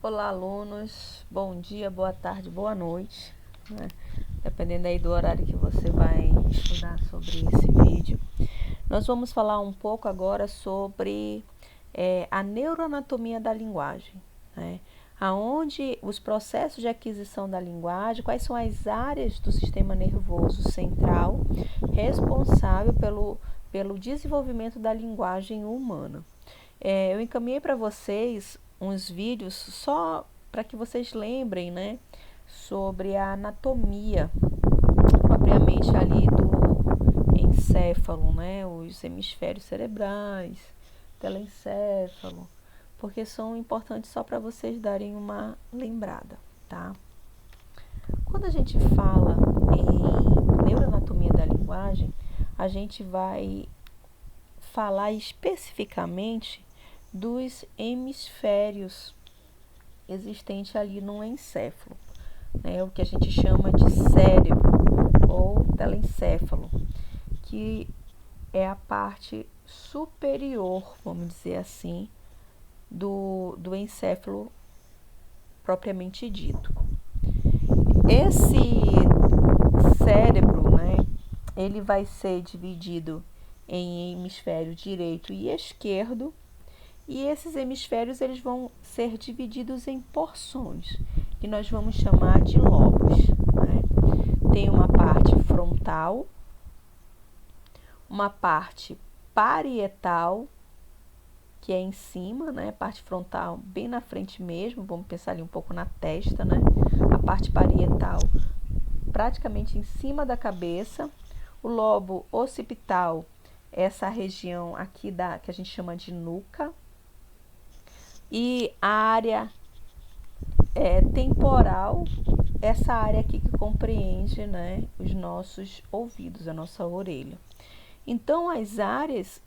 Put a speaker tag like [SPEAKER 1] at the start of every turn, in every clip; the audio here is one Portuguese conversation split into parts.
[SPEAKER 1] Olá, alunos. Bom dia, boa tarde, boa noite, né? Dependendo aí do horário que você vai estudar sobre esse vídeo. Nós vamos falar um pouco agora sobre a neuroanatomia da linguagem, né? Aonde os processos de aquisição da linguagem, quais são as áreas do sistema nervoso central responsável pelo desenvolvimento da linguagem humana. Eu encaminhei para vocês uns vídeos só para que vocês lembrem, né, sobre a anatomia propriamente ali do encéfalo, né, os hemisférios cerebrais, telencéfalo, porque são importantes só para vocês darem uma lembrada, tá? Quando a gente fala em neuroanatomia da linguagem, a gente vai falar especificamente dos hemisférios existentes ali no encéfalo, né? O que a gente chama de cérebro ou telencéfalo, que é a parte superior, vamos dizer assim, do encéfalo propriamente dito. Esse cérebro, né, ele vai ser dividido em hemisfério direito e esquerdo, e esses hemisférios eles vão ser divididos em porções, que nós vamos chamar de lobos, né? Tem uma parte frontal, uma parte parietal, que é em cima, né? Parte frontal bem na frente mesmo, vamos pensar ali um pouco na testa, né? A parte parietal praticamente em cima da cabeça. O lobo occipital, essa região aqui que a gente chama de nuca. E a área temporal, essa área aqui que compreende, né, os nossos ouvidos, a nossa orelha. Então, as áreas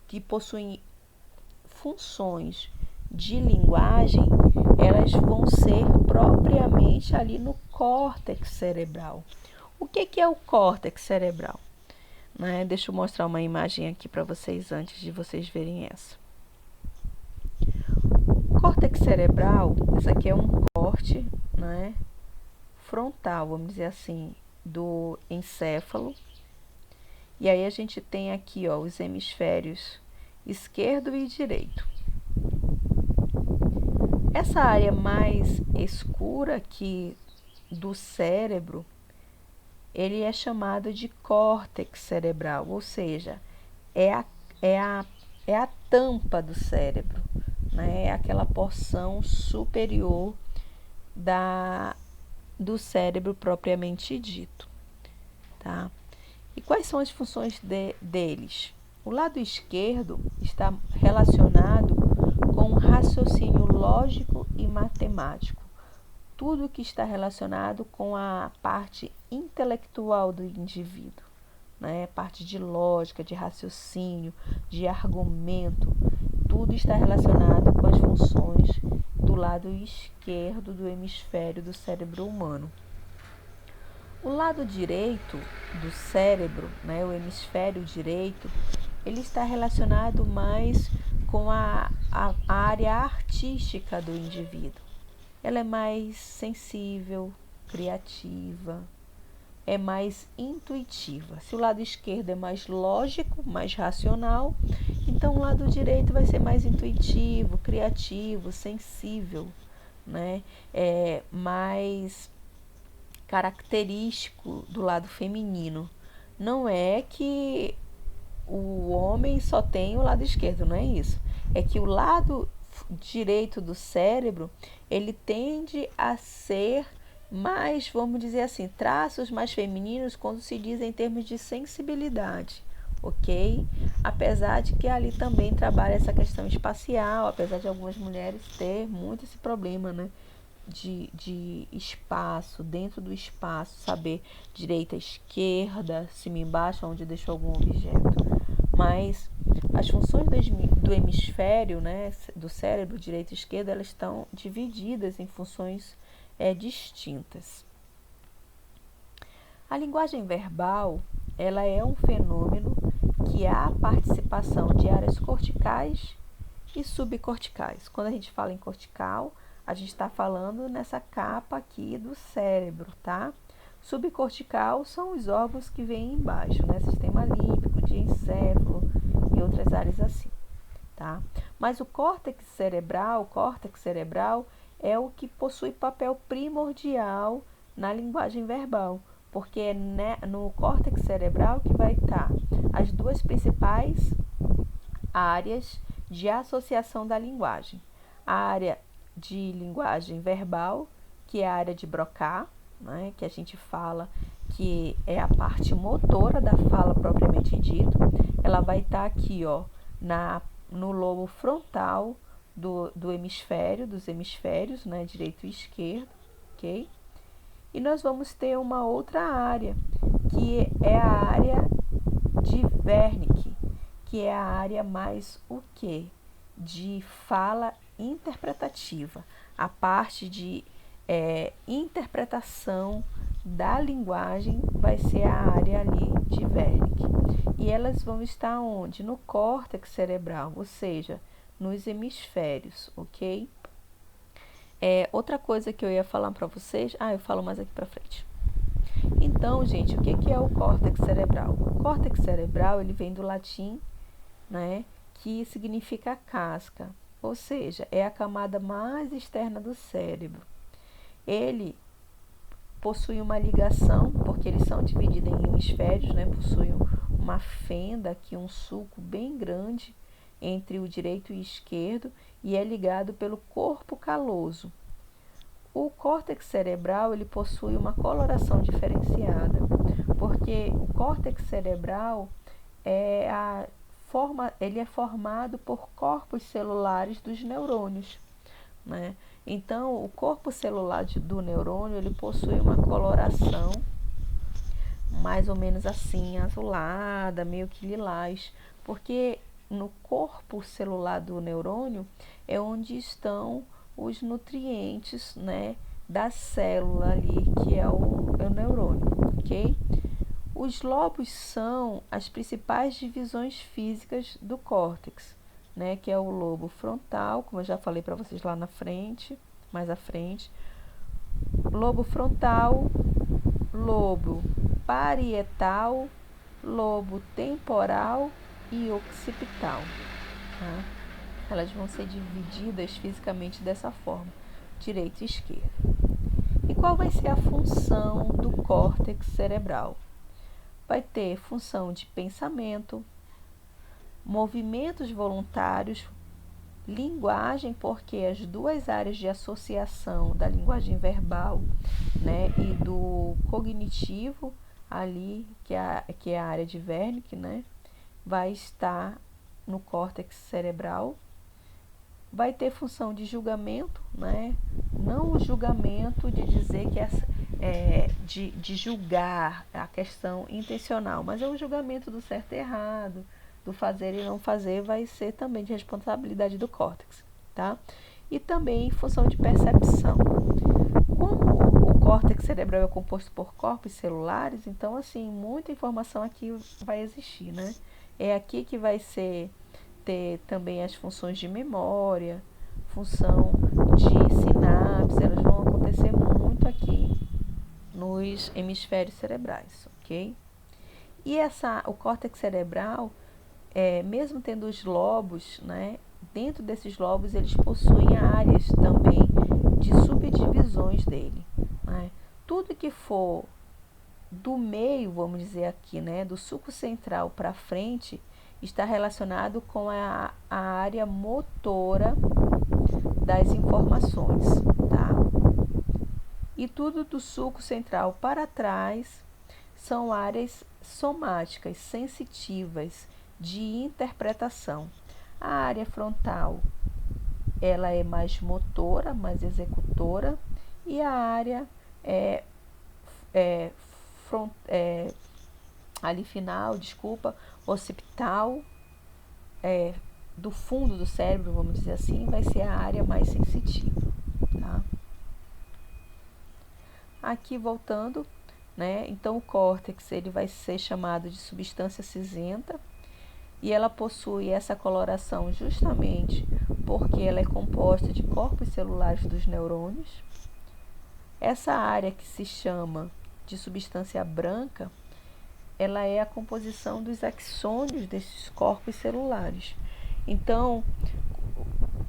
[SPEAKER 1] que possuem funções de linguagem, elas vão ser propriamente ali no córtex cerebral. O que é o córtex cerebral? Né? Deixa eu mostrar uma imagem aqui para vocês antes de vocês verem essa. O córtex cerebral, esse aqui é um corte, né, frontal, vamos dizer assim, do encéfalo. E aí a gente tem aqui, ó, os hemisférios esquerdo e direito. Essa área mais escura aqui do cérebro, ele é chamado de córtex cerebral, ou seja, é a tampa do cérebro, né? É aquela porção superior do cérebro propriamente dito, tá? E quais são as funções deles? O lado esquerdo está relacionado com o raciocínio lógico e matemático. Tudo que está relacionado com a parte intelectual do indivíduo, né? Parte de lógica, de raciocínio, de argumento, tudo está relacionado com as funções do lado esquerdo do hemisfério do cérebro humano. O lado direito do cérebro, né, o hemisfério direito, ele está relacionado mais com a área artística do indivíduo. Ela é mais sensível, criativa, é mais intuitiva. Se o lado esquerdo é mais lógico, mais racional, então o lado direito vai ser mais intuitivo, criativo, sensível, né? É mais característico do lado feminino. Não é que o homem só tem o lado esquerdo, não é isso. É que o lado direito do cérebro, ele tende a ser mais, vamos dizer assim, traços mais femininos quando se diz em termos de sensibilidade, ok? Apesar de que ali também trabalha essa questão espacial, apesar de algumas mulheres ter muito esse problema, né? De espaço, dentro do espaço, saber direita, esquerda, cima e embaixo, onde deixou algum objeto. Mas as funções do hemisfério, né, do cérebro, direita e esquerda, elas estão divididas em funções distintas. A linguagem verbal, ela é um fenômeno que há a participação de áreas corticais e subcorticais. Quando a gente fala em cortical, a gente está falando nessa capa aqui do cérebro, tá? Subcortical são os órgãos que vêm embaixo, né? Sistema límbico, diencéfalo e outras áreas assim, tá? Mas o córtex cerebral é o que possui papel primordial na linguagem verbal, porque é no córtex cerebral que vai estar as duas principais áreas de associação da linguagem. A área de linguagem verbal, que é a área de Broca, né, que a gente fala que é a parte motora da fala propriamente dita, ela vai estar aqui, ó, no lobo frontal dos hemisférios, né, direito e esquerdo, ok? E nós vamos ter uma outra área, que é a área de Wernicke, que é a área mais o quê? De fala interpretativa, a parte de interpretação da linguagem vai ser a área ali de Wernicke. E elas vão estar onde? No córtex cerebral, ou seja, nos hemisférios, ok? Outra coisa que eu ia falar para vocês, eu falo mais aqui para frente. Então, gente, o que é o córtex cerebral? O córtex cerebral, ele vem do latim, né, que significa casca, ou seja, é a camada mais externa do cérebro. Ele possui uma ligação, porque eles são divididos em hemisférios, né, possuem uma fenda aqui, um sulco bem grande entre o direito e o esquerdo, e é ligado pelo corpo caloso. O córtex cerebral, ele possui uma coloração diferenciada, porque o córtex cerebral ele é formado por corpos celulares dos neurônios, né? Então, o corpo celular do neurônio, ele possui uma coloração mais ou menos assim, azulada, meio que lilás, porque no corpo celular do neurônio é onde estão os nutrientes, né, da célula ali, que é o neurônio, ok? Os lobos são as principais divisões físicas do córtex, né, que é o lobo frontal, como eu já falei para vocês lá na frente, mais à frente, lobo frontal, lobo parietal, lobo temporal e occipital, tá? Elas vão ser divididas fisicamente dessa forma, direita e esquerda. E qual vai ser a função do córtex cerebral? Vai ter função de pensamento, movimentos voluntários, linguagem, porque as duas áreas de associação da linguagem verbal, né, e do cognitivo ali, que é a área de Wernicke, né, vai estar no córtex cerebral. Vai ter função de julgamento, né, não o julgamento de dizer que de julgar a questão intencional, mas é o julgamento do certo e errado, do fazer e não fazer, vai ser também de responsabilidade do córtex, tá? E também em função de percepção. Como o córtex cerebral é composto por corpos celulares, então, assim, muita informação aqui vai existir, né? É aqui que vai ter também as funções de memória, função de sinapse, elas vão acontecer muito aqui nos hemisférios cerebrais, ok? E o córtex cerebral, mesmo tendo os lobos, né, dentro desses lobos eles possuem áreas também de subdivisões dele, né? Tudo que for do meio, vamos dizer aqui, né, do sulco central para frente, está relacionado com a área motora das informações, tá? E tudo do sulco central para trás são áreas somáticas, sensitivas, de interpretação. A área frontal, ela é mais motora, mais executora, e a área ali final, occipital, do fundo do cérebro, vamos dizer assim, vai ser a área mais sensitiva, tá? Aqui voltando, né? Então o córtex ele vai ser chamado de substância cinzenta e ela possui essa coloração justamente porque ela é composta de corpos celulares dos neurônios. Essa área que se chama de substância branca, ela é a composição dos axônios desses corpos celulares. Então,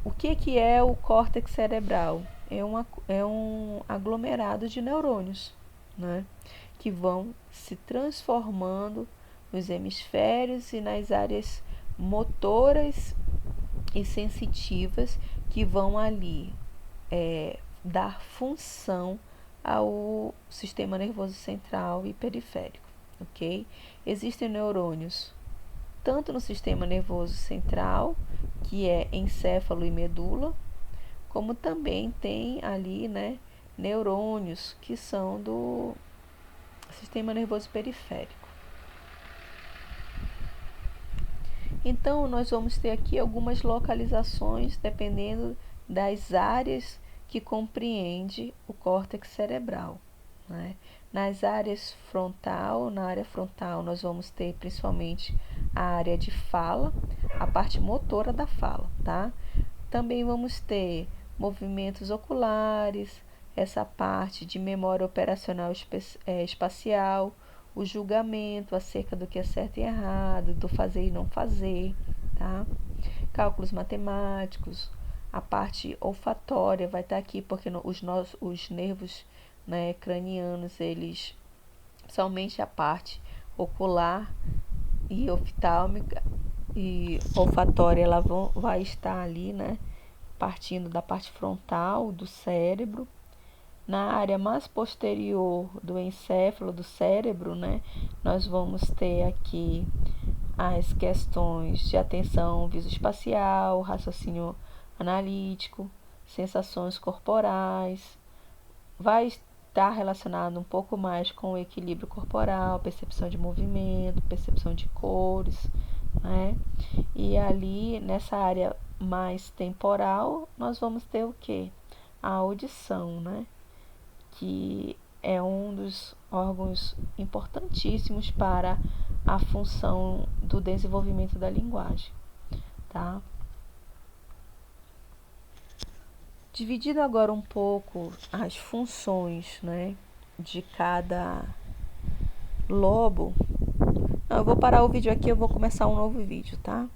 [SPEAKER 1] o que é o córtex cerebral? É um aglomerado de neurônios, né, que vão se transformando nos hemisférios e nas áreas motoras e sensitivas que vão ali dar função ao sistema nervoso central e periférico, ok? Existem neurônios tanto no sistema nervoso central, que é encéfalo e medula, como também tem ali, né, neurônios que são do sistema nervoso periférico. Então, nós vamos ter aqui algumas localizações dependendo das áreas que compreende o córtex cerebral, né? Na área frontal, nós vamos ter principalmente a área de fala, a parte motora da fala, tá? Também vamos ter movimentos oculares, essa parte de memória operacional espacial, o julgamento acerca do que é certo e errado, do fazer e não fazer, tá? Cálculos matemáticos, a parte olfatória vai estar aqui, porque os nervos, né, cranianos, eles, somente a parte ocular e oftálmica e olfatória, ela vai estar ali, né, partindo da parte frontal do cérebro. Na área mais posterior do encéfalo, do cérebro, né, nós vamos ter aqui as questões de atenção visoespacial, raciocínio analítico, sensações corporais. Vai estar relacionado um pouco mais com o equilíbrio corporal, percepção de movimento, percepção de cores, né? E ali, nessa área mais temporal, nós vamos ter o quê? A audição, né? Que é um dos órgãos importantíssimos para a função do desenvolvimento da linguagem, tá? Dividido agora um pouco as funções, né, de cada lobo. Eu vou parar o vídeo aqui, eu vou começar um novo vídeo, tá?